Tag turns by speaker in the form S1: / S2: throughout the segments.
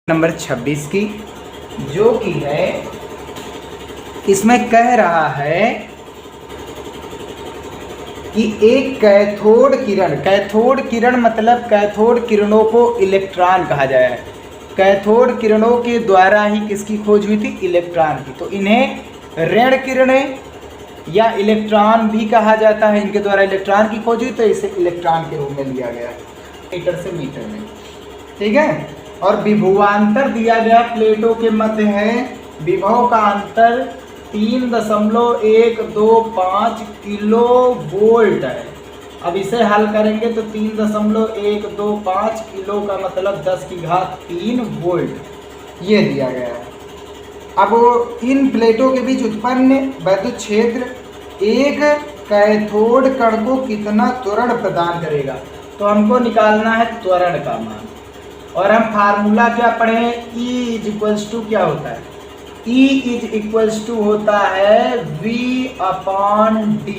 S1: Number 26 की, जो कि है इसमें कह रहा है कि एक कैथोड किरण मतलब कैथोड किरणों को इलेक्ट्रॉन कहा जाए। कैथोड किरणों के द्वारा ही किसकी खोज हुई थी? इलेक्ट्रॉन की। तो इन्हें ऋण किरणें या इलेक्ट्रॉन भी कहा जाता है। इनके द्वारा इलेक्ट्रॉन की खोज हुई तो इसे इलेक्ट्रॉन के रूप में लिया गया मीटर से मीटर में। ठीक है। और विभवांतर दिया गया प्लेटों के मध्य है, विभव का अंतर 3.125 किलो वोल्ट है। अब इसे हल करेंगे तो 3.125 किलो का मतलब 10⁻³ वोल्ट ये दिया गया है। अब इन प्लेटों के बीच उत्पन्न वैद्युत क्षेत्र एक कैथोड कण को कितना त्वरण प्रदान करेगा? तो हमको निकालना है त्वरण का मान। और हम फार्मूला क्या पढ़े? E इज इक्वल्स टू क्या होता है? E इज इक्वल्स टू होता है V/D।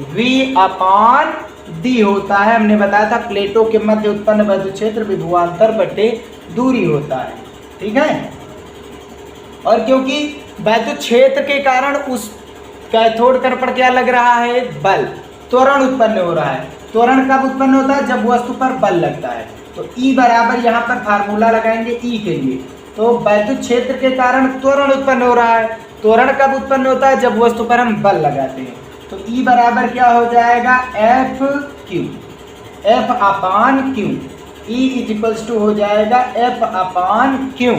S1: V/D होता है, हमने बताया था प्लेटों के मध्य उत्पन्न वैद्युत क्षेत्र विभवांतर बटे दूरी होता है। ठीक है। और क्योंकि वैद्युत क्षेत्र के कारण उस कैथोड कण पर क्या लग रहा है? बल, त्वरण उत्पन्न हो रहा है। त्वरण कब उत्पन्न होता है? जब वस्तु पर बल लगता है। तो E बराबर यहाँ पर फार्मूला लगाएंगे E के लिए, तो वैद्युत क्षेत्र के कारण त्वरण उत्पन्न हो रहा है। त्वरण कब उत्पन्न होता है? जब वस्तु पर हम बल लगाते हैं। तो E बराबर क्या हो जाएगा? F/Q। E is equals to हो जाएगा F/Q।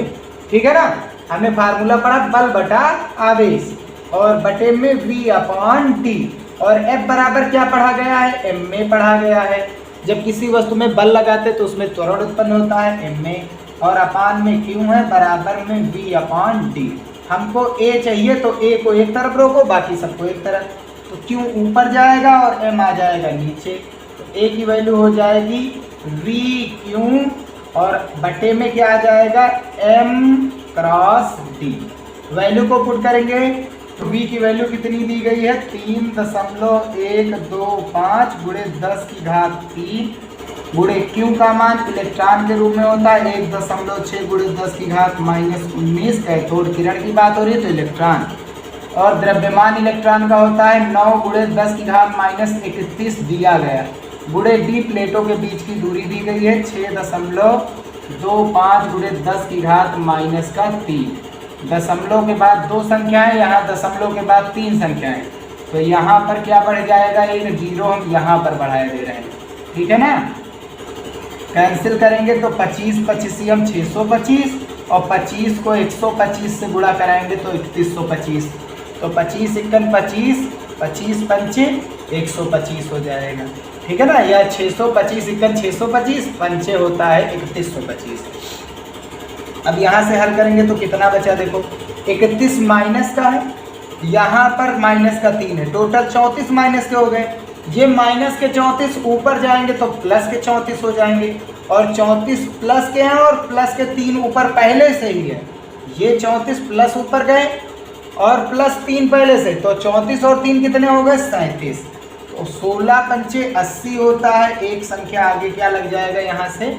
S1: ठीक है ना। हमने फार्मूला पढ़ा बल बटा आवेश और बटे में V/T। और F बराबर क्या पढ़ा गया है? M में पढ़ा गया है। जब किसी वस्तु में बल लगाते तो उसमें त्वरण उत्पन्न होता है M में, और अपान में Q है बराबर में V/T। हमको A चाहिए तो A को एक तरफ रोको, बाकी सबको एक तरफ। तो Q ऊपर जाएगा और M आ जाएगा नीचे। तो A की वैल्यू हो जाएगी VQ और बटे में क्या आ जाएगा? M×D। वैल्यू को पुट करेंगे तो V की वैल्यू कितनी दी गई है? 3.125 गुणे 10⁻³ गुणे Q का मान इलेक्ट्रॉन के रूप में होता है 1.6 गुणे 10⁻⁻19। कैथोड किरण की बात हो रही है तो इलेक्ट्रॉन। और द्रव्यमान इलेक्ट्रॉन का होता है 9 गुणे 10⁻31 दिया गया, गुणे D प्लेटों के बीच की दूरी दी गई है 6.25 गुणे 10⁻³ दशमलव के बाद 2 संख्याएं, यहाँ दशमलव के बाद 3 संख्याएं। तो यहाँ पर क्या बढ़ जाएगा? एक जीरो हम यहाँ पर बढ़ाए दे रहे हैं। ठीक है ना। कैंसिल करेंगे तो 25 हम 625 और 25 को 125 से गुणा कराएंगे तो 3125। तो 25 × 25, 25 पंचे 125 हो जाएगा। ठीक है ना। यह 625 × 625 पंचे होता है 3125। अब यहाँ से हल करेंगे तो कितना बचा? देखो 31 माइनस का है, यहाँ पर माइनस का 3 है, टोटल 34 माइनस के हो गए। ये माइनस के 34 ऊपर जाएंगे तो प्लस के 34 हो जाएंगे, और 34 प्लस के हैं और प्लस के 3 ऊपर पहले से ही है। ये 34 प्लस ऊपर गए और प्लस 3 पहले से, तो 34 और 3 कितने हो गए? 37। तो 16 पंचे 80 होता है। एक संख्या आगे क्या लग जाएगा? यहाँ से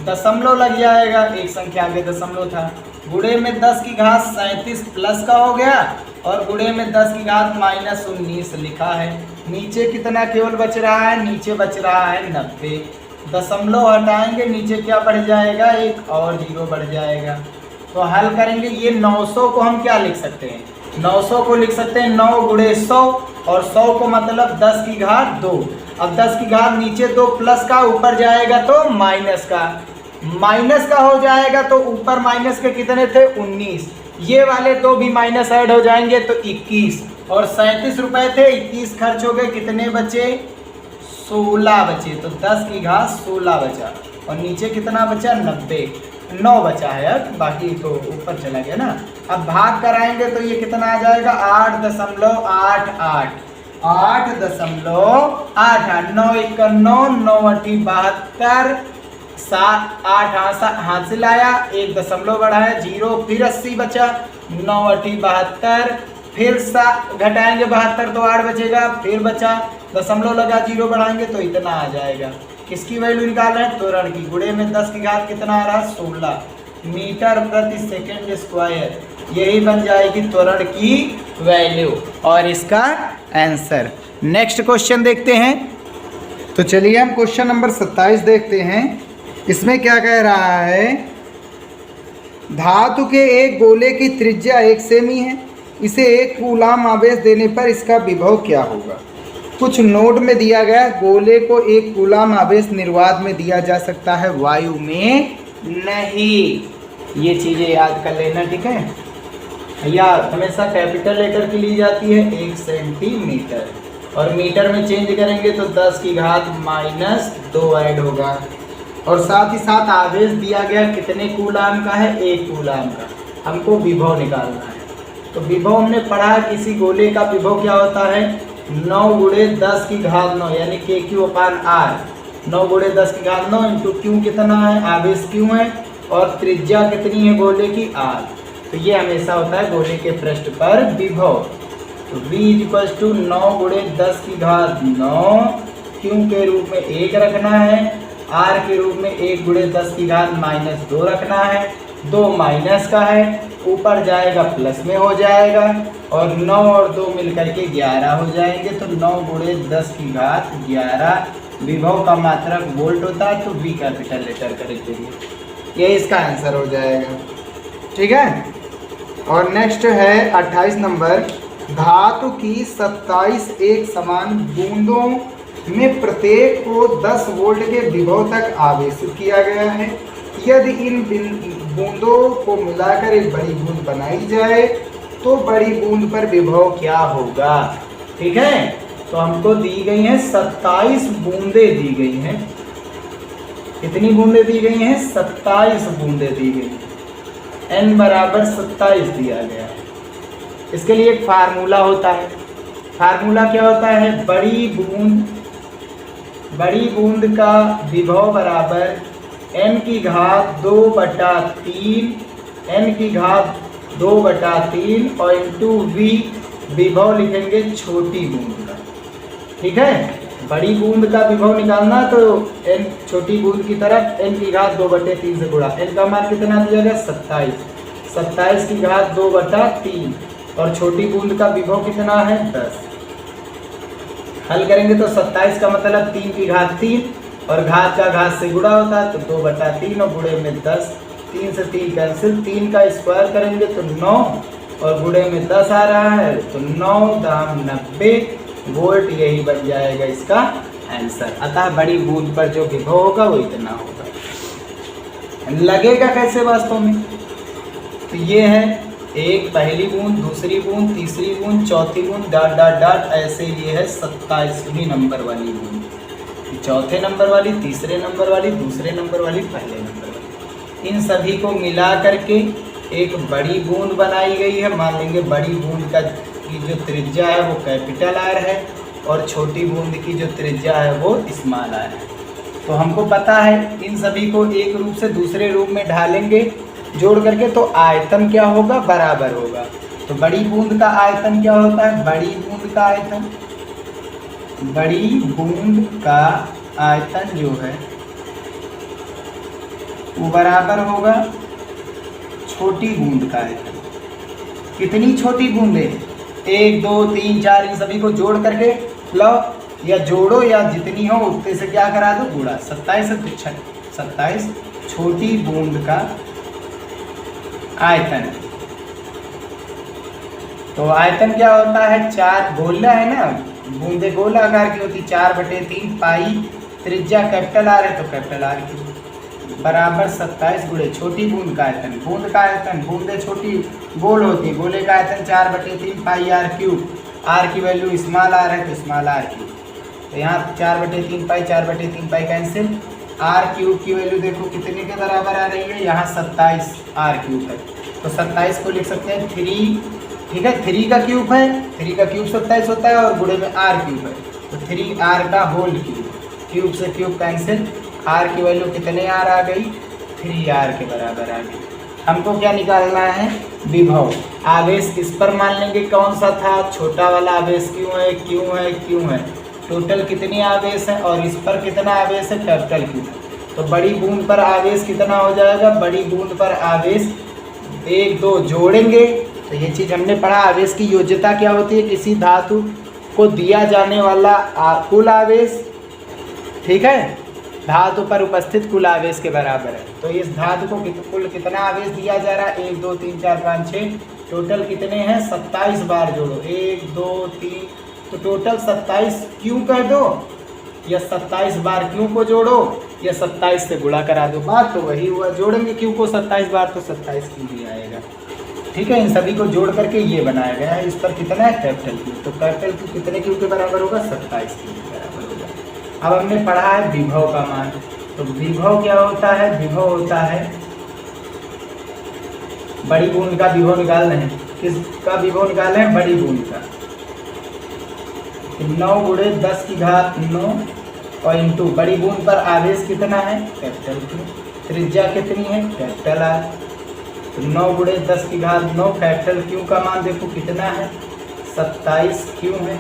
S1: दशमलव लग जाएगा, एक संख्या आगे दशमलव था। गुणे में 10⁻37 प्लस का हो गया और गुणे में 10⁻−19 लिखा है। नीचे कितना केवल बच रहा है? नीचे बच रहा है 90। दशमलव हटाएंगे, नीचे क्या बढ़ जाएगा? एक और जीरो बढ़ जाएगा। तो हल करेंगे, ये 900 को हम क्या लिख सकते हैं? 900 को लिख सकते हैं 9 गुणे 100, और 100 को मतलब 10⁻2। अब 10⁻, नीचे 2 प्लस का, ऊपर जाएगा तो माइनस का। माइनस का हो जाएगा तो ऊपर माइनस के कितने थे? 19। ये वाले 2 भी माइनस ऐड हो जाएंगे तो 21। और 37 रुपए थे, 21 खर्च हो गए, कितने बचे? 16 बचे। तो 10⁻16 बचा। और नीचे कितना बचा? 90। 9 बचा है, अब बाकी तो ऊपर चला गया ना। अब भाग कराएंगे तो ये कितना आ जाएगा? 8.88। 8.88। 9 × 9, 9 × 72, 7 8 हाथ से लाया, एक दशमलव बढ़ाया, जीरो, फिर 80 बचा, 9 × 72, फिर घटाएंगे 72 तो 8 बचेगा, फिर बचा, दशमलव लगा, जीरो बढ़ाएंगे तो इतना आ जाएगा। किसकी वैल्यू निकाल रहे हैं? त्वरण की। गुणे में 10 की घात कितना आ रहा है? 16 मीटर प्रति सेकंड स्क्वायर। यही बन जाएगी त्वरण की वैल्यू और इसका आंसर। नेक्स्ट क्वेश्चन देखते हैं। तो चलिए हम क्वेश्चन नंबर 27 देखते हैं। इसमें क्या कह रहा है? धातु के एक गोले की त्रिज्या 1 सेमी है। इसे 1 कूलाम आवेश देने पर इसका विभव क्या होगा? कुछ नोट में दिया गया गोले को 1 कूलाम आवेश निर्वात में दिया जा सकता है, वायु में नहीं। ये चीज़ें याद कर लेना, ठीक है। या हमेशा कैपिटल लेटर की ली जाती है 1 सेंटीमीटर और मीटर में चेंज करेंगे तो 10 की घात -2 ऐड होगा। और साथ ही साथ आवेश दिया गया कितने कूलाम का है? 1 कूलाम का। हमको विभव निकालना है। तो विभव हमने पढ़ा किसी गोले का विभव क्या होता है? 9 गुणे 10 की घात 9 यानी KQ/R। 9 गुणे 10 की घात 9 इंटू क्यू कितना है? आवेश क्यू है और त्रिज्या कितनी है गोले की? R। तो ये हमेशा होता है गोले के पृष्ठ पर विभव। तो V = 9 गुणे 10 की घात 9 क्यू के रूप में 1 रखना है, R के रूप में 1 गुणे 10 की घात -2 रखना है। 2 माइनस का है, ऊपर जाएगा प्लस में हो जाएगा और 9 और 2 मिलकर के 11 हो जाएंगे। तो 9 गुणे 10 की घात 11 विभव का मात्रक वोल्ट होता है। तो V कैपिटल लेटर करेंगे, ये इसका आंसर हो जाएगा, ठीक है। और नेक्स्ट है 28 नंबर। धातु की 27 एक समान बूंदों में प्रत्येक को 10 वोल्ट के विभव तक आवेशित किया गया है। यदि इन बूंदों को मिलाकर एक बड़ी बूंद बनाई जाए तो बड़ी बूंद पर विभव क्या होगा? ठीक है। तो हमको दी गई हैं 27 बूंदे दी गई हैं। कितनी बूंदे दी गई हैं? 27 बूंदे दी गई। n बराबर 27 दिया गया है। इसके लिए एक फार्मूला होता है। फार्मूला क्या होता है? बड़ी बूंद का विभव बराबर n की घात 2/3 n की घात 2/3 और इंटू v विभव लिखेंगे छोटी बूंद का, ठीक है। बड़ी बूंद का विभव निकालना तो n छोटी बूंद की तरफ n की घात 2/3 से गुणा। n का मान कितना दिया गया? 27। 27 की घात 2/3 और छोटी बूंद का विभव कितना है? 10। हल करेंगे तो 27 का मतलब 3 की घात 3 और घात का घात से गुणा होता है तो 2/3 और गुणे में 10। 3 से 3 कैंसिल, 3 का स्क्वायर करेंगे तो 9 और गुणे में 10 आ रहा है तो 9 दाम 90 वोल्ट। यही बन जाएगा इसका आंसर। अतः बड़ी बूंद पर जो विभव होगा वो इतना होगा। लगेगा कैसे वास्तव में? तो ये है एक पहली बूंद, दूसरी बूंद, तीसरी बूंद, चौथी बूंद, डॉट डॉट डॉट ऐसे। ये है 27वीं नंबर वाली बूंद, चौथे नंबर वाली, तीसरे नंबर वाली, दूसरे नंबर वाली, पहले नंबर वाली। इन सभी को मिला करके एक बड़ी बूंद बनाई गई है। मान लेंगे बड़ी बूंद का की जो त्रिज्या है वो कैपिटल R है और छोटी बूंद की जो त्रिज्या है वो स्मॉल r है। तो हमको पता है इन सभी को एक रूप से दूसरे रूप में ढालेंगे जोड़ करके तो आयतन क्या होगा? बराबर होगा। तो बड़ी बूंद का आयतन क्या होता है? बड़ी बूंद का आयतन जो है वो बराबर होगा छोटी बूंद का आयतन। कितनी छोटी बूंदे? 1 2 3 4 इन सभी को जोड़ करके लो या जोड़ो या जितनी हो उतने से क्या करा दो? गुणा। 27 छोटी बूंद का आयतन। तो आयतन क्या होता है? 4 गोला है ना, बूंदे गोला आकार की होती। 4/3 पाई त्रिज्या कैपिटल R है तो कैपिटल R की बराबर 27 गुणे छोटी बूंद का आयतन। बूंद का आयतन, बूंदे छोटी गोल होती, गोले का आयतन 4/3 पाई r³। R की वैल्यू स्मॉल r है तो स्मॉल r³। तो यहाँ 4/3 पाई 4/3 पाई कैंसिल। r³ की वैल्यू देखो कितने के बराबर आ रही है? यहाँ 27 r³ है तो 27 को लिख सकते हैं 3, ठीक है। 3 का क्यूब है, 3 का क्यूब 27 होता है और गुणे में r³ है तो 3r का होल क्यूब। क्यूब से क्यूब कैंसिल, r की वैल्यू कितने r आ गई? 3r के बराबर आ गई। हमको क्या निकालना है? विभव। आवेश इस पर मान लेंगे कौन सा था? छोटा वाला आवेश क्यों है? टोटल कितनी आवेश है और इस पर कितना आवेश है, कैपिटल Q। तो बड़ी बूंद पर आवेश कितना हो जाएगा, बड़ी बूंद पर आवेश 1 2 जोड़ेंगे तो ये चीज़ हमने पढ़ा। आवेश की योज्यता क्या होती है, किसी धातु को दिया जाने वाला कुल आवेश, ठीक है, धातु पर उपस्थित कुल आवेश के बराबर है। तो इस धातु को कुल कितना आवेश दिया जा रहा है, 1 2 3 4 5 6, टोटल कितने हैं 27 बार जोड़ो, 1 2 3, तो टोटल 27 क्यों कर दो या 27 बार क्यों को जोड़ो या 27 से गुणा करा दो, बात तो वही हुआ। जोड़ेंगे क्यों को 27 बार तो 27 क्यों ही आएगा, ठीक है। इन सभी को जोड़ करके ये बनाया गया है। इस पर कितना है, कैपिटल Q, तो कैपिटल Q कितने क्यू के बराबर होगा, 27 क्यू के बराबर होगा। अब हमने पढ़ा है विभव का मान, तो विभव क्या होता है, विभव होता है बड़ी बूंद का विभव निकालना है। किसका विभव निकालना है, बड़ी बूंद का। 9 × 10 की घात 9 और इंटू बड़ी बूंद पर आवेश कितना है, कैपिटल Q, त्रिज्या कितनी है, कैपिटल R। तो 9 × 10 की घात 9, कैपिटल Q का मान देखो कितना है, 27 Q है,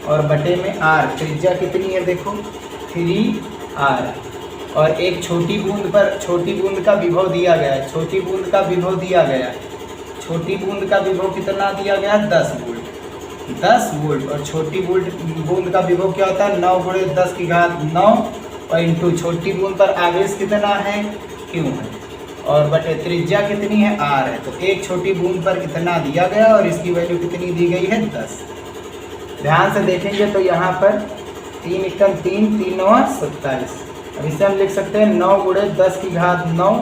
S1: और बटे में R, त्रिज्या कितनी है देखो 3R। और एक छोटी बूंद पर, छोटी बूंद का विभव दिया गया है, छोटी बूंद का विभव दिया गया है, छोटी बूंद का विभव कितना दिया गया, 10 वोल्ट, 10 वोल्ट। और छोटी बूंद का विभव क्या होता है, 9 × 10 की घात 9 और इंटू छोटी बूंद पर आवेश कितना है, Q है, और बटे त्रिज्या कितनी है, R है। तो एक छोटी बूंद पर कितना दिया गया और इसकी वैल्यू कितनी दी गई है, 10। ध्यान से देखेंगे तो यहाँ पर 3 × 3 3 9 27। अब इसे हम लिख सकते हैं 9 × 10 की घात 9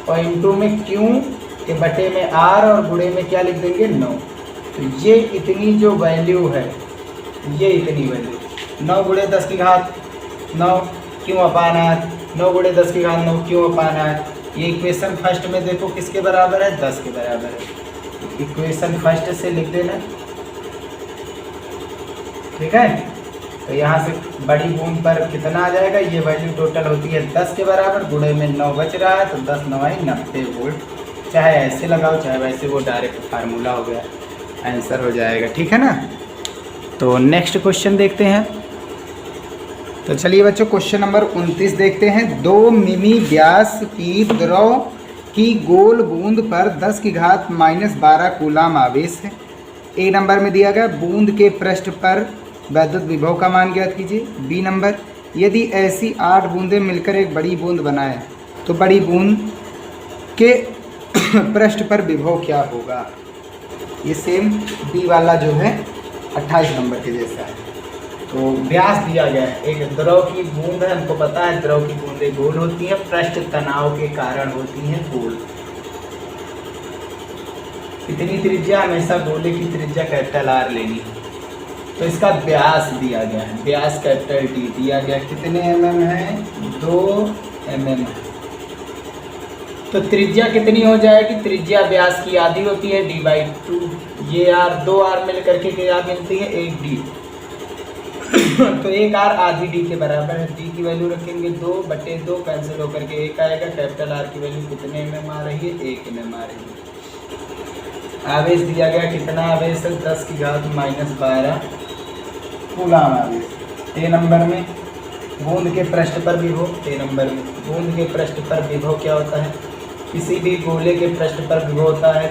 S1: और इंटू में Q के बटे में R और गुणे में क्या लिख देंगे, 9। तो ये इतनी जो वैल्यू है, ये इतनी वैल्यू 9 × 10 की घात 9 Q अपान R, 9 × 10 की घात 9 Q अपान R। ये इक्वेशन फर्स्ट में देखो किसके बराबर है, 10 के बराबर है। इक्वेशन फर्स्ट से लिख देना, ठीक है। तो यहाँ से बड़ी बूंद पर कितना आ जाएगा, ये वैल्यू टोटल होती है 10 के बराबर, गुणे में 9 बच रहा है, तो 10 9 90 वोल्ट। चाहे ऐसे लगाओ चाहे वैसे, वो डायरेक्ट फार्मूला हो गया, आंसर हो जाएगा, ठीक है ना। तो नेक्स्ट क्वेश्चन देखते हैं। तो चलिए बच्चों क्वेश्चन नंबर 29 देखते हैं। 2 मिमी व्यास की द्रव की गोल बूंद पर 10 की घात -12 कूलाम आवेश है। ए नंबर में दिया गया बूंद के पृष्ठ पर वैद्युत विभव का मान ज्ञात कीजिए। बी नंबर, यदि ऐसी 8 बूंदें मिलकर एक बड़ी बूंद बनाए तो बड़ी बूंद के पृष्ठ पर विभव क्या होगा। ये सेम बी वाला जो है 28 नंबर के जैसा है। तो व्यास दिया गया है, एक द्रव की बूंद है, हमको पता है द्रव की बूंदें गोल होती हैं, पृष्ठ तनाव के कारण होती हैं गोल। कितनी त्रिज्या, हमेशा गोले की त्रिज्या कैपिटल R लेनी है। तो इसका व्यास दिया गया है, व्यास कैपिटल D दिया गया, कितने mm है, 2 mm। तो त्रिज्या कितनी हो जाएगी, त्रिज्या व्यास की आधी होती है D/2, ये R 2R मिल करके क्या मिलती है, 1D। तो 1R आधी D के बराबर है। D की वैल्यू रखेंगे 2/2, कैंसिल होकर के 1 आएगा। कैपिटल R की वैल्यू कितने mm आ रही है, 1 mm आ रही है। आवेश दिया गया, कितना आवेश है, 10 की घात -12 कूलाम आवेश। ए नंबर में बूंद के पृष्ठ पर विभव, ए नंबर में बूंद के पृष्ठ पर विभव क्या होता है, किसी भी गोले के पृष्ठ पर विभव होता है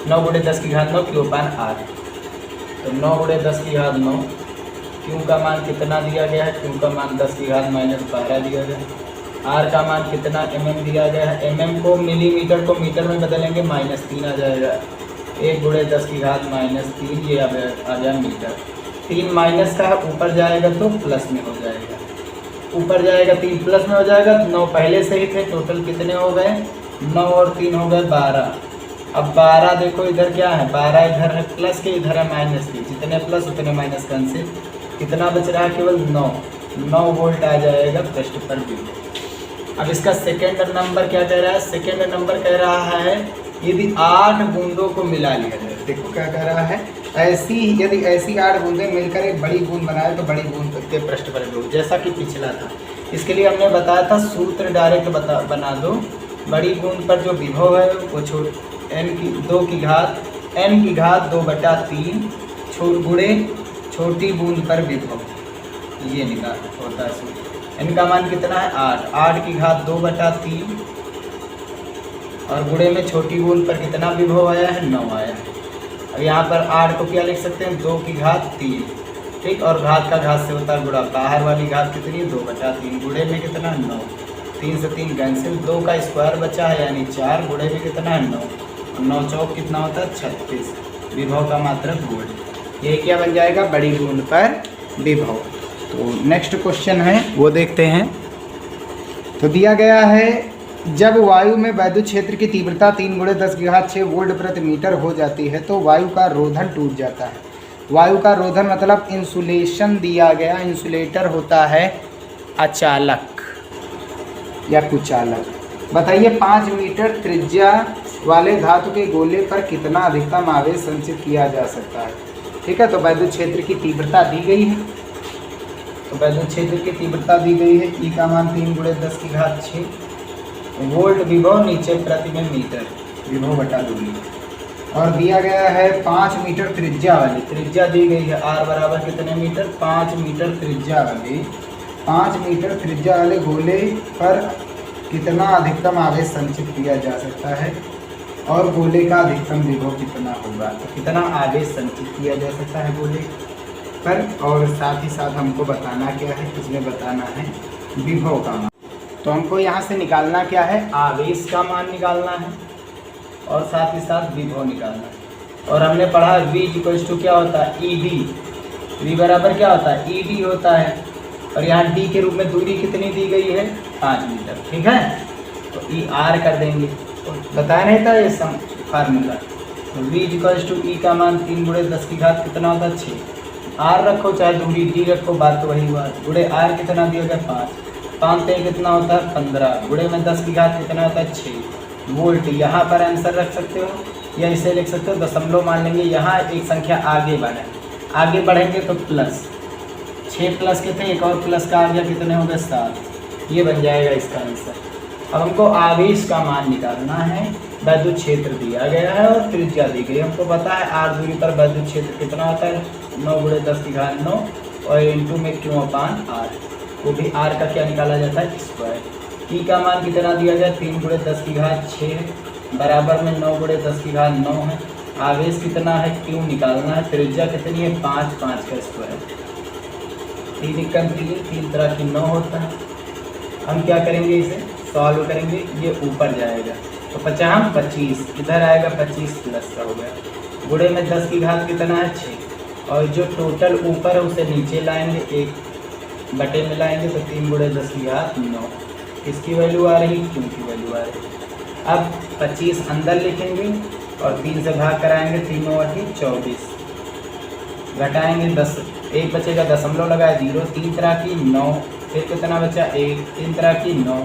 S1: 9 × 10 की घात 9 Q अपान R। तो 9 × 10 की घात 9, Q का मान कितना दिया गया है, Q का मान 10 की घात -12 दिया गया है। R का मान कितना mm दिया गया है, mm को मिलीमीटर को मीटर में बदलेंगे, -3 आ जाएगा। 1 × 10 की घात -3, ये आ गया मीटर। 3 माइनस का ऊपर जाएगा तो प्लस में हो जाएगा, ऊपर जाएगा 3 प्लस में हो जाएगा। 9 पहले से ही थे, टोटल कितने हो गए, 9 और 3 हो गए 12। अब 12 देखो इधर क्या है, 12 इधर है प्लस के, इधर है माइनस के, जितने प्लस उतने माइनस कैंसिल, कितना बच रहा है, केवल 9 वोल्ट आ जाएगा पृष्ठ पर विभव। अब इसका सेकेंड नंबर क्या कह रहा है, सेकेंड नंबर कह रहा है यदि 8 बूंदों को मिला लिया जाए। देखो क्या कह रहा है, यदि ऐसी 8 बूंदें मिलकर एक बड़ी बूंद बनाए तो बड़ी बूंद के पृष्ठ पर विभव, जैसा कि पिछला था। इसके लिए हमने बताया था सूत्र डायरेक्ट बना दो। बड़ी बूंद पर जो विभव है वो n की 2 की घात n की घात 2/3 गुणे छोटी बूंद पर विभव, ये निकाल होता है इसमें। इनका मान कितना है 8, 8 की घात 2/3 और गुणे में छोटी बूंद पर कितना विभव आया है 9 आया है। अब यहाँ पर 8 को क्या लिख सकते हैं 2 की घात 3, ठीक, और घात का घात से होता है गुणा, बाहर वाली घात कितनी है 2/3, गुणे में कितना 9, 3 से 3 कैंसिल, 2 का स्क्वायर बचा है यानी 4, गुणे में कितना है 9, 9 चौक कितना होता है 36, विभव का मात्रक वोल्ट। ये क्या बन जाएगा बड़ी बूंद पर विभव। तो नेक्स्ट क्वेश्चन है वो देखते हैं। तो दिया गया है जब वायु में वैद्युत क्षेत्र की तीव्रता 3 × 10⁶ वोल्ट प्रति मीटर हो जाती है तो वायु का रोधन टूट जाता है। वायु का रोधन मतलब इंसुलेशन दिया गया, इंसुलेटर होता है अचालक या कुचालक। बताइए 5 मीटर त्रिज्या वाले धातु के गोले पर कितना अधिकतम आवेश संचित किया जा सकता है। ठीक है, तो वैद्युत क्षेत्र की तीव्रता दी गई है, तो वैद्युत क्षेत्र की तीव्रता दी गई है, ई का मान 3 × 10⁶ वोल्ट विभव, नीचे प्रति में मीटर विभव बटा दूरी, और दिया गया है 5 मीटर त्रिज्या वाली, त्रिज्या दी गई है r बराबर कितने मीटर 5 मीटर त्रिज्या वाले, 5 मीटर त्रिज्या वाले गोले पर कितना अधिकतम आवेश संचित किया जा सकता है और गोले का अधिकतम विभव कितना होगा। तो कितना आवेश संचित किया जा सकता है गोले पर, और साथ ही साथ हमको बताना क्या है, इसमें बताना है विभव का मान। तो हमको यहाँ से निकालना क्या है आवेश का मान निकालना है और साथ ही साथ विभव निकालना है। और हमने पढ़ा V क्या होता है ED, V बराबर क्या होता है ED होता है, और यहाँ D के रूप में दूरी कितनी दी गई है 5 मीटर, ठीक है, तो ER कर देंगे, तो बताया नहीं था ये फार्मूला। तो V E का मान 3 × 10⁻⁴ कितना होता है 6, R रखो चाहे दूरी D रखो, बात तो वही हुआ, गुणे R कितना दिया गया 5, 5 पे कितना होता है 15, गुणे में 10 की घात कितना होता है 6 वोल्ट। यहाँ पर आंसर रख सकते हो या इसे लिख सकते हो दशमलव मान लेंगे, यहाँ एक संख्या आगे बढ़े, आगे बढ़ेंगे तो प्लस 6 प्लस के थे, एक और प्लस का आ गया, कितने हो गए 7, ये बन जाएगा इसका आंसर। अब हमको आवेश का मान निकालना है, वैद्युत क्षेत्र दिया गया है और त्रिज्या दी गई, हमको पता है r दूरी पर वैद्युत क्षेत्र कितना होता है 9 × 10⁹ और इंटू में Q/R, वो भी r का क्या निकाला जाता है स्क्वायर। ई का मान कितना दिया जाए 3 × 10⁶ बराबर में 9 × 10⁹ है। आवेश कितना है Q निकालना है, त्रिज्या कितनी है 5, 5 का स्क्वायर, 3 तरह की 9 होता है। हम क्या करेंगे इसे सॉल्व करेंगे, ये ऊपर जाएगा तो 50 25 इधर आएगा 25 प्लस का हो गया, गुणे में 10 की घात कितना है 6, और जो टोटल ऊपर है उसे नीचे लाएंगे 1 बटे में लाएंगे तो 3 × 10⁹ 9, इसकी वैल्यू आ रही Q की वैल्यू आ रही। अब 25 अंदर लिखेंगे और 3 से भाग कराएंगे, 3 × 8 24, घटाएंगे 10, 1 बचेगा दशमलव लगाए 0, 3 तरह की 9, फिर कितना बचा 1, 3 तरह की 9,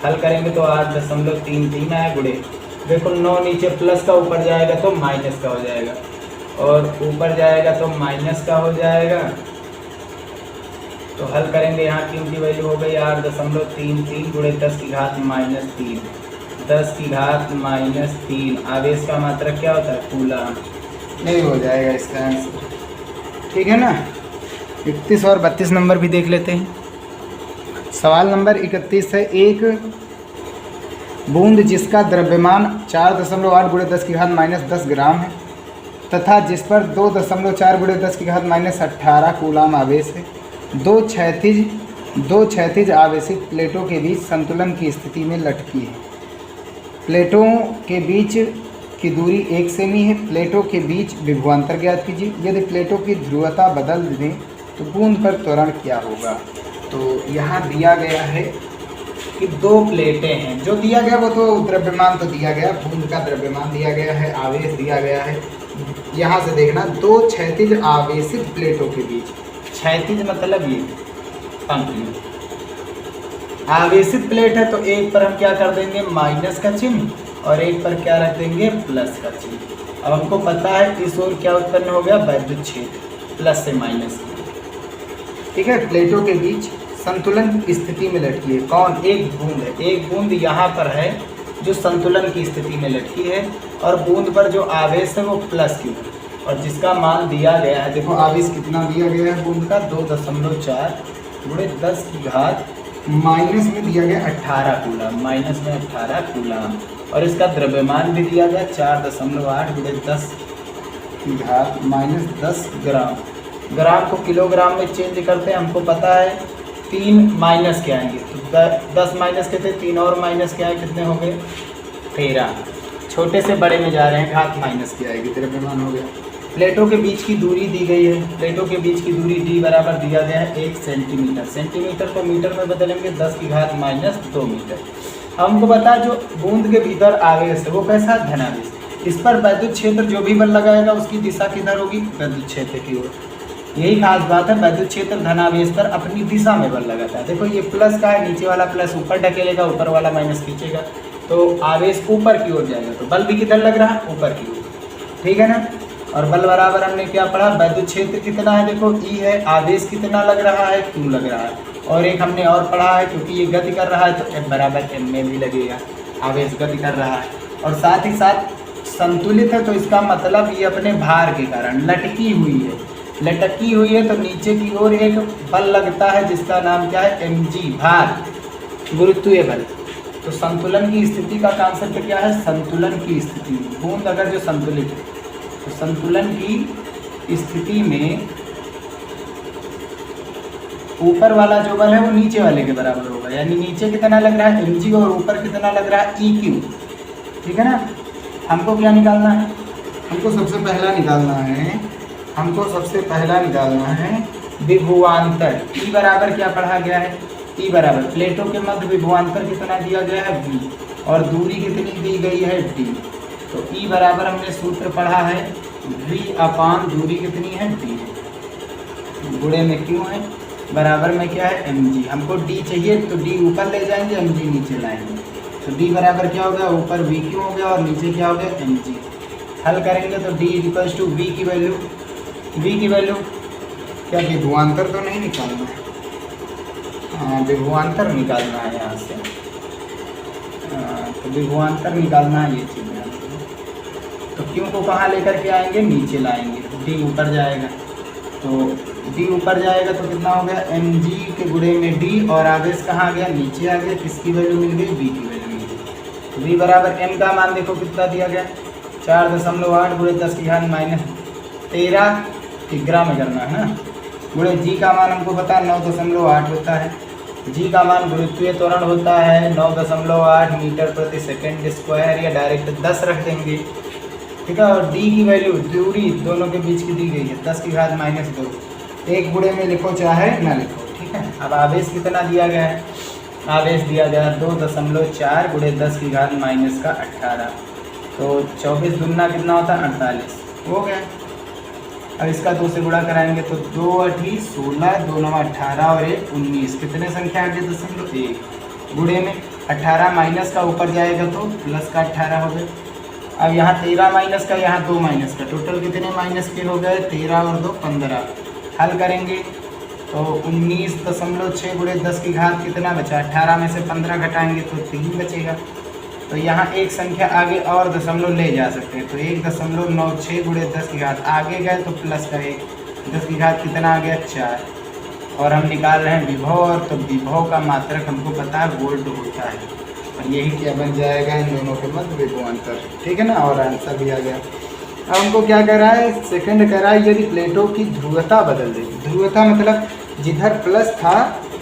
S1: हल करेंगे तो 8.33 आया, गुणे देखो 9 नीचे प्लस का ऊपर जाएगा तो माइनस का हो जाएगा, और ऊपर जाएगा तो माइनस का हो जाएगा, तो हल करेंगे यहाँ Q की वैल्यू हो गई 8.33 गुणे 10 की घात -3, 10 की घात -3, आवेश का मात्रक क्या होता है कूलम, नहीं हो जाएगा इसका आंसर, ठीक है ना। 31 और 32 नंबर भी देख लेते हैं। सवाल नंबर 31 है, एक बूंद जिसका द्रव्यमान 4.8 × 10⁻−10 ग्राम है तथा जिस पर 2.4 × 10⁻18 कूलाम आवेश है, दो क्षैतिज आवेशित प्लेटों के बीच संतुलन की स्थिति में लटकी है। प्लेटों के बीच की दूरी 1 सेमी है। प्लेटों के बीच विभवांतर ज्ञात कीजिए। यदि प्लेटों की ध्रुवता बदल दें तो बूंद पर त्वरण क्या होगा। तो यहाँ दिया गया है कि 2 प्लेटें हैं, जो दिया गया वो तो द्रव्यमान तो दिया गया, बूंद का द्रव्यमान दिया गया है, आवेश दिया गया है। यहाँ से देखना 2 क्षैतिज आवेशित प्लेटों के बीच, क्षैतिज मतलब ये पंक्ति आवेशित प्लेट है, तो एक पर हम क्या कर देंगे माइनस का चिन्ह और एक पर क्या रख देंगे प्लस का चिन्ह। अब हमको पता है इस ओर क्या उत्पन्न हो गया वैद्युत क्षेत्र, प्लस से माइनस, ठीक है। प्लेटों के बीच संतुलन स्थिति में लटकी है कौन, एक बूंद है। एक बूंद यहाँ पर है जो संतुलन की स्थिति में लटकी है और बूंद पर जो आवेश है वो प्लस की है और जिसका मान दिया गया है, देखो आवेश कितना दिया गया है बूंद का 2.4 गुणे 10 की घात माइनस में दिया गया 18 कूलम, माइनस में 18 कूलम। और इसका द्रव्यमान भी दिया गया 4.8 गुणे 10 की घात माइनस 10 ग्राम। ग्राम को किलोग्राम में चेंज करते हैं, हमको पता है 3 माइनस के आएंगे, तो 10 माइनस के थे, 3 और माइनस के आए, कितने हो गए 13। छोटे से बड़े में जा रहे हैं, घात माइनस की आएगी, द्रव्यमान हो गया। प्लेटों के बीच की दूरी दी गई है, प्लेटों के बीच की दूरी d बराबर दिया गया है 1 सेंटीमीटर। सेंटीमीटर को मीटर में बदलेंगे 10 की घात माइनस 2 मीटर। हमको बता जो बूंद के भीतर आवेश है वो कैसा धनावेश, इस पर वैद्युत क्षेत्र जो भी बल लगाएगा उसकी दिशा किधर होगी, वैद्युत क्षेत्र की ओर। यही खास बात है, वैद्युत क्षेत्र धनावेश पर अपनी दिशा में बल लगाता है। देखो ये प्लस का है, नीचे वाला प्लस ऊपर ढकेलेगा, ऊपर वाला माइनस खींचेगा, तो आवेश ऊपर की ओर जाएगा, तो बल भी किधर लग रहा है, ऊपर की ओर, ठीक है ना। और बल बराबर हमने क्या पढ़ा, वैद्युत क्षेत्र कितना है, देखो ई है, आवेश कितना लग रहा है, Q लग रहा है। और एक हमने और पढ़ा है, क्योंकि ये गति कर रहा है तो F बराबर M में भी लगेगा, आवेश गति कर रहा है। और साथ ही साथ संतुलित है, तो इसका मतलब ये अपने भार के कारण लटकी हुई है, लटकी हुई है, तो नीचे की ओर एक बल लगता है जिसका नाम क्या है, mg, भार, गुरुत्वीय बल। तो संतुलन की स्थिति का कॉन्सेप्ट क्या है, संतुलन की स्थिति, बूंद अगर जो संतुलित है तो संतुलन की स्थिति में ऊपर वाला जो बल है वो नीचे वाले के बराबर होगा, यानी नीचे कितना लग रहा है mg और ऊपर कितना लग रहा है eq, ठीक है ना। हमको क्या निकालना है, हमको सबसे पहला निकालना है विभवांतर। E बराबर क्या पढ़ा गया है, E बराबर प्लेटों के मध्य विभवांतर कितना दिया गया है v, और दूरी कितनी दी गई है d। तो E बराबर हमने सूत्र पढ़ा है v अपान दूरी कितनी है d, गुणे में क्यों है, बराबर में क्या है mg। हमको d चाहिए तो d ऊपर ले जाएंगे, mg नीचे लाएंगे, तो d बराबर क्या हो गया, ऊपर v क्यों हो गया और नीचे क्या हो गया mg। हल करेंगे तो d इक्वल्स टू v की वैल्यू क्या, विभवांतर तो नहीं निकालना है, हाँ विभवांतर निकालना है यहाँ से, तो विभवांतर निकालना है ये चीज़। तो क्यों को कहाँ लेकर के आएंगे, नीचे लाएंगे, d ऊपर जाएगा, तो d ऊपर जाएगा तो कितना हो गया mg के गुणे में d, और आवेश कहाँ आ गया, नीचे आ गया, किसकी वैल्यू मिल गई, v की वैल्यू मिल गई। तो v बराबर m का मान देखो कितना दिया गया 4.8 गुणे 10 की घात माइनस 13, ग्राम में करना है ना, गुणे g का मान हमको पता 9.8 होता है, g का मान गुरुत्वीय त्वरण होता है 9.8 मीटर प्रति सेकंड स्क्वायर, या डायरेक्ट 10 रख देंगे, ठीक है। और d की वैल्यू दूरी दोनों के बीच की दी गई है 10 की घात माइनस 2, एक गुणे में लिखो चाहे ना लिखो, ठीक है। अब आवेश कितना दिया गया है, आवेश दिया गया 2.4 गुणे 10 की घात माइनस का 18, तो 24 दुगना कितना होता है 48 हो गया। अब इसका 2 से गुणा कराएंगे तो 2 8 16, 2 9 18 और 1 19, कितने संख्या आ गई 0.1 गुणे में 18 माइनस का ऊपर जाएगा तो प्लस का 18 हो गए। अब यहाँ 13 माइनस का, यहाँ 2 माइनस का, टोटल कितने माइनस के हो गए 13 और 2 15। हल करेंगे तो 19.6 गुणे 10 की घात कितना बचा, 18 में से 15 घटाएंगे तो 3 बचेगा। तो यहाँ एक संख्या आगे और दशमलव ले जा सकते हैं, तो 1.96 गुणे 10 की घात आगे गए तो प्लस का 1, 10 की घात कितना आ गया 4। और हम निकाल रहे हैं विभव, और तो विभव का मात्रक हमको पता है वोल्ट होता है, और यही क्या बन जाएगा इन दोनों के मध्य विभवांतर, ठीक है ना। और आंसर भी आ गया। अब हमको क्या कह रहा है, सेकंड कह रहा है यदि प्लेटों की ध्रुवता बदल देगी, ध्रुवता मतलब जिधर प्लस था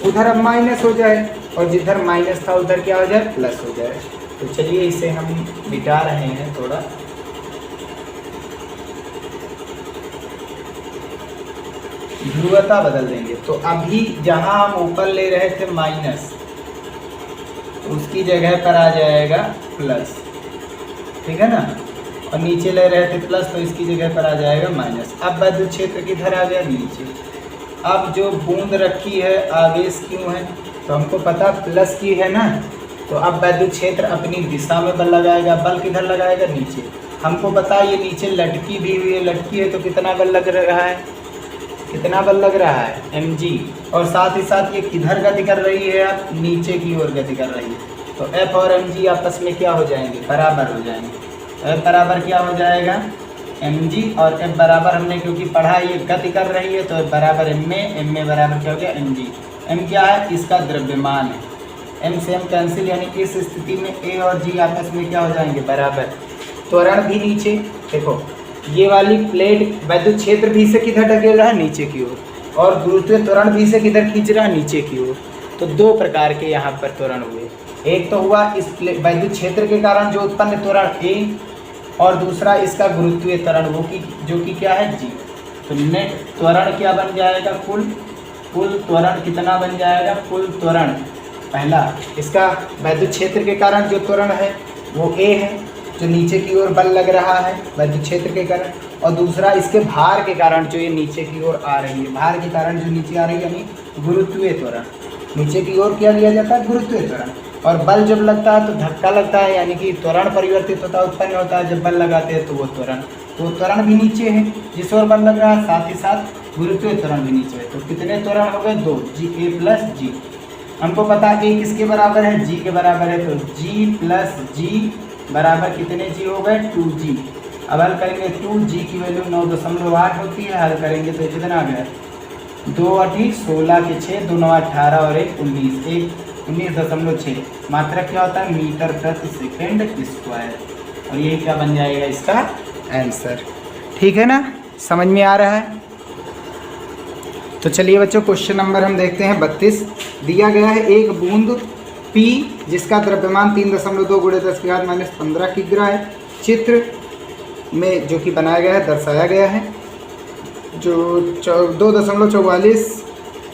S1: उधर अब माइनस हो जाए, और जिधर माइनस था उधर क्या हो जाए प्लस हो जाए। तो चलिए इसे हम मिटा रहे हैं थोड़ा, ध्रुवता बदल देंगे। तो अभी जहां हम ऊपर ले रहे थे माइनस, उसकी जगह पर आ जाएगा प्लस, ठीक है ना, और नीचे ले रहे थे प्लस तो इसकी जगह पर आ जाएगा माइनस। अब वैद्युत क्षेत्र किधर आ गया नीचे। अब जो बूंद रखी है आवेश क्यों है, तो हमको पता प्लस की है ना, तो अब वैद्युत क्षेत्र अपनी दिशा में बल लगाएगा, बल किधर लगाएगा नीचे। हमको पता ये नीचे लटकी भी हुई है, लटकी है तो कितना बल लग रहा है, कितना बल लग रहा है mg, और साथ ही साथ ये किधर गति कर रही है, अब नीचे की ओर गति कर रही है। तो F और mg आपस में क्या हो जाएंगे, बराबर हो जाएंगे। F बराबर क्या हो जाएगा mg और f बराबर हमने क्योंकि पढ़ा ये गति कर रही है तो f बराबर m में बराबर क्या हो गया mg। m क्या है? इसका द्रव्यमान है। m से m कैंसिल, यानी इस स्थिति में a और g आपस में क्या हो जाएंगे? बराबर। त्वरण भी नीचे, देखो ये वाली प्लेट विद्युत क्षेत्र भी से किधर ढकेल रहा है? नीचे की ओर, और गुरुत्वीय त्वरण भी से किधर खींच रहा है? नीचे की ओर। तो दो प्रकार के यहाँ पर त्वरण हुए, एक तो हुआ इस विद्युत क्षेत्र के कारण जो उत्पन्न त्वरण a, और दूसरा इसका गुरुत्वीय त्वरण वो की जो कि क्या है? g। तो नेट त्वरण क्या बन जाएगा? कुल त्वरण कितना बन जाएगा? कुल त्वरण, पहला इसका विद्युत क्षेत्र के कारण जो त्वरण है वो a है, जो नीचे की ओर बल लग रहा है विद्युत क्षेत्र के कारण, और दूसरा इसके भार के कारण जो ये नीचे की ओर आ रही है, भार के कारण जो नीचे आ रही है, यानी गुरुत्वीय त्वरण। नीचे की ओर क्या लिया जाता है? गुरुत्वीय त्वरण। और बल जब लगता है तो धक्का लगता है, यानी कि त्वरण परिवर्तित होता है, उत्पन्न होता है जब बल लगाते हैं तो वो त्वरण। तो त्वरण भी नीचे है जिस ओर बल लग रहा है, साथ ही साथ गुरुत्वीय त्वरण भी नीचे है। तो कितने त्वरण हो गए? 2, g a प्लस g। हमको पता है a किसके बराबर है? g के बराबर है, तो g प्लस g बराबर कितने g हो गए? 2g। अब हल करेंगे 2g की वैल्यू 9.8 होती है, हल करेंगे तो कितना आ गया? 2 8 16 के 6, 2 9 18 और 1 19, 19.6। मात्रक क्या होता है? मीटर प्रति सेकेंड स्क्वायर। और यही क्या बन जाएगा इसका आंसर। ठीक है ना? समझ में आ रहा है? तो चलिए बच्चों क्वेश्चन नंबर हम देखते हैं 32। दिया गया है एक बूंद P जिसका द्रव्यमान 3.2 × 10⁻⁻15 किग्रा है। चित्र में जो कि बनाया गया है, दर्शाया गया है, जो 2.44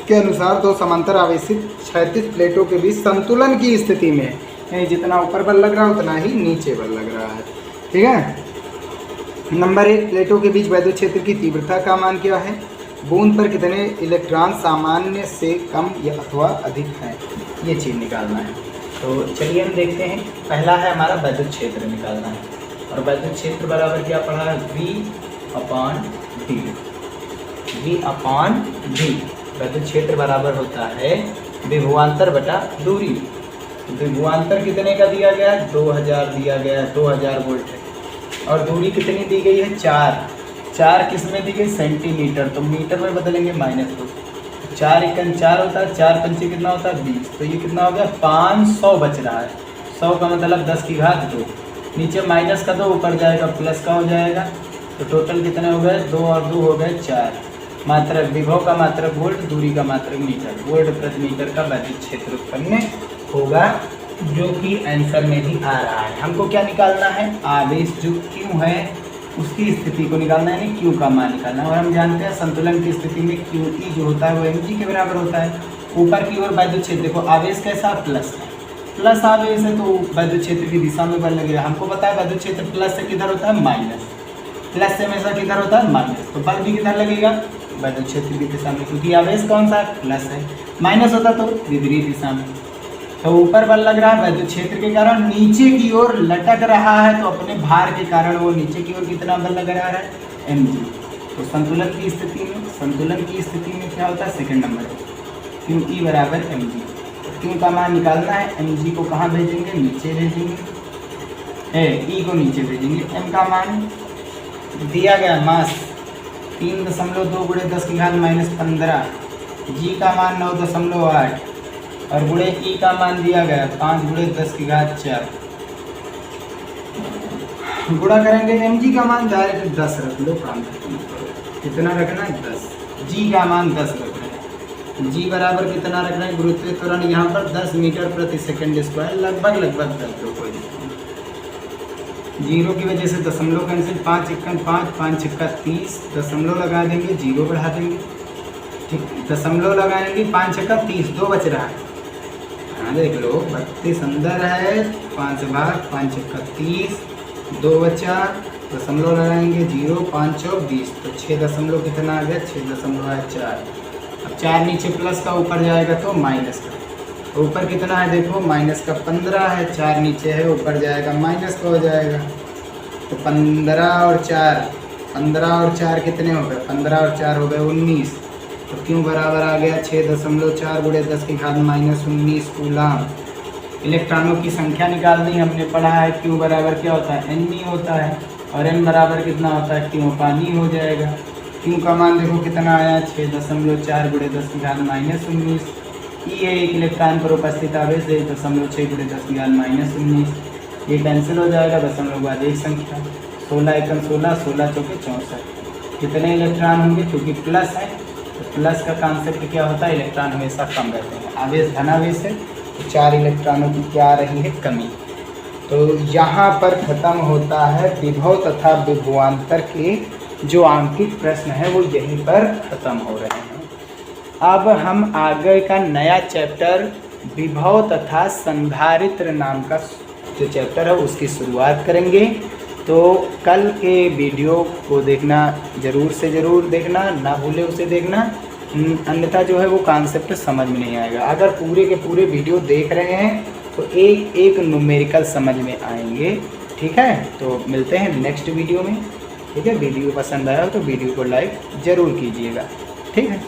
S1: के अनुसार दो समांतर आवेशित क्षैतिज प्लेटों के बीच संतुलन की स्थिति में है, यानी जितना ऊपर बल लग रहा है उतना ही नीचे बल लग रहा है। ठीक है। नंबर 1, प्लेटों के बीच विद्युत क्षेत्र की तीव्रता का मान क्या है? बूंद पर कितने इलेक्ट्रॉन सामान्य से कम या अथवा अधिक हैं, ये चीज़ निकालना है। तो चलिए हम देखते हैं। पहला है हमारा विद्युत क्षेत्र निकालना है, और विद्युत क्षेत्र बराबर क्या पढ़ा है? V/d। V/d विद्युत क्षेत्र बराबर होता है विभवांतर बटा दूरी। विभवांतर कितने का दिया गया है? 2000 दिया गया है, 2000 वोल्ट है। और दूरी कितनी दी गई है? 4 किस में दी गई? सेंटीमीटर। तो मीटर में बदलेंगे -2। 4 × 4 होता है, 4 × 5 कितना होता है? 20। तो ये कितना हो गया? 500 बच रहा है। 100 का मतलब 10⁻²। नीचे माइनस का 2, ऊपर जाएगा प्लस का हो जाएगा। तो टोटल कितने हो गए? 2 और 2 हो गए 4। मात्रक विभव का मात्रक वोल्ट, दूरी का मात्रक मीटर, वोल्ट प्रति मीटर का विद्युत क्षेत्र उत्पन्न होगा, जो कि आंसर में भी आ रहा है। हमको क्या निकालना है? आवेश जो Q है उसकी स्थिति को निकालना है, यानी Q का मान निकालना है। और हम जानते हैं संतुलन की स्थिति में QE जो होता है वो mg के बराबर होता है। ऊपर की ओर विद्युत क्षेत्र, देखो आवेश कैसा? प्लस आवेश है, तो विद्युत क्षेत्र की दिशा में बल लगेगा। हमको पता है विद्युत क्षेत्र प्लस से किधर होता है? माइनस। प्लस से हमेशा किधर होता है? माइनस। तो बल भी किधर लगेगा? विद्युत क्षेत्र की दिशा में, क्योंकि आवेश कौन सा है? प्लस है। माइनस होता तो विपरीत दिशा में। तो ऊपर बल लग रहा है विद्युत क्षेत्र के कारण, नीचे की ओर लटक रहा है, तो अपने भार के कारण वो नीचे की ओर कितना बल लग रहा है? mg। तो संतुलन की स्थिति में क्या होता है? सेकंड नंबर QE बराबर mg। Q का मान निकालना है, mg को कहाँ भेजेंगे? नीचे भेजेंगे, E को नीचे भेजेंगे। m का मान दिया गया मास 3.2 × 10⁻⁻15, g का मान 9.8 और गुणे E का मान दिया गया 5 × 10⁻4। गुणा करेंगे mg का मान डायरेक्ट 10 रख लो, काम कितना रखना है? 10। g का मान 10 रखना है। g बराबर कितना रखना है? गुरुत्वीय त्वरण यहाँ पर 10 मीटर प्रति सेकंड स्क्वायर, लगभग 10 दो, कोई जीरो की वजह से दशमलव कैंसिल, 5 × 5, 5 × 30, दशमलव लगा देंगे, जीरो बढ़ा देंगे। ठीक, दशमलव लगाएंगे, 5 × 30, 2 बच रहा है। हाँ देख लो, 32 अंदर है, 5 भाग 5 × 30, 2 बचा, दशमलव लगाएंगे, 0, 5 और 20, तो 6 दशमलव कितना आ गया? 6.4। अब 4 नीचे प्लस का, ऊपर जाएगा तो माइनस का। ऊपर कितना है? देखो माइनस का 15 है, 4 नीचे है, ऊपर जाएगा माइनस का हो जाएगा। तो 15 और 4 कितने हो गए? 15 और 4 हो गए 19। तो क्यों बराबर आ गया? 6.4 × 10⁻⁻19 कूलम। इलेक्ट्रॉनों की संख्या निकालनी हमने पढ़ा है, क्यों बराबर क्या होता है? Ne होता है। और n बराबर कितना होता है, क्यों पानी हो जाएगा। क्यों का मान देखो कितना आया, 6.4 गुणे 10 की घात -19। ई है 1 इलेक्ट्रॉन पर उपस्थित आवेश है 0.6 गुणे 10 की घात -19। ये कैंसिल हो जाएगा, दशमलव के बाद एक संख्या, 16 एकम 16, 16 चौके 64। कितने इलेक्ट्रॉन होंगे, क्योंकि प्लस है तो प्लस का कॉन्सेप्ट क्या होता है, इलेक्ट्रॉन हमेशा कम रहते हैं। आवेश धनावेश है तो 4 इलेक्ट्रॉनों की क्या आ रही है, कमी। तो यहाँ पर ख़त्म होता है विभव तथा विभवांतर के जो आंकिक प्रश्न है वो यहीं पर ख़त्म हो रहे हैं। अब हम आगे का नया चैप्टर विभव तथा संधारित्र नाम का जो चैप्टर है उसकी शुरुआत करेंगे। तो कल के वीडियो को देखना, ज़रूर से ज़रूर देखना, ना भूले उसे देखना, अन्यथा जो है वो कॉन्सेप्ट समझ में नहीं आएगा। अगर पूरे के पूरे वीडियो देख रहे हैं तो एक एक न्यूमेरिकल समझ में आएंगे। ठीक है, तो मिलते हैं नेक्स्ट वीडियो में। ठीक है, वीडियो पसंद आया हो तो वीडियो को लाइक ज़रूर कीजिएगा। ठीक है।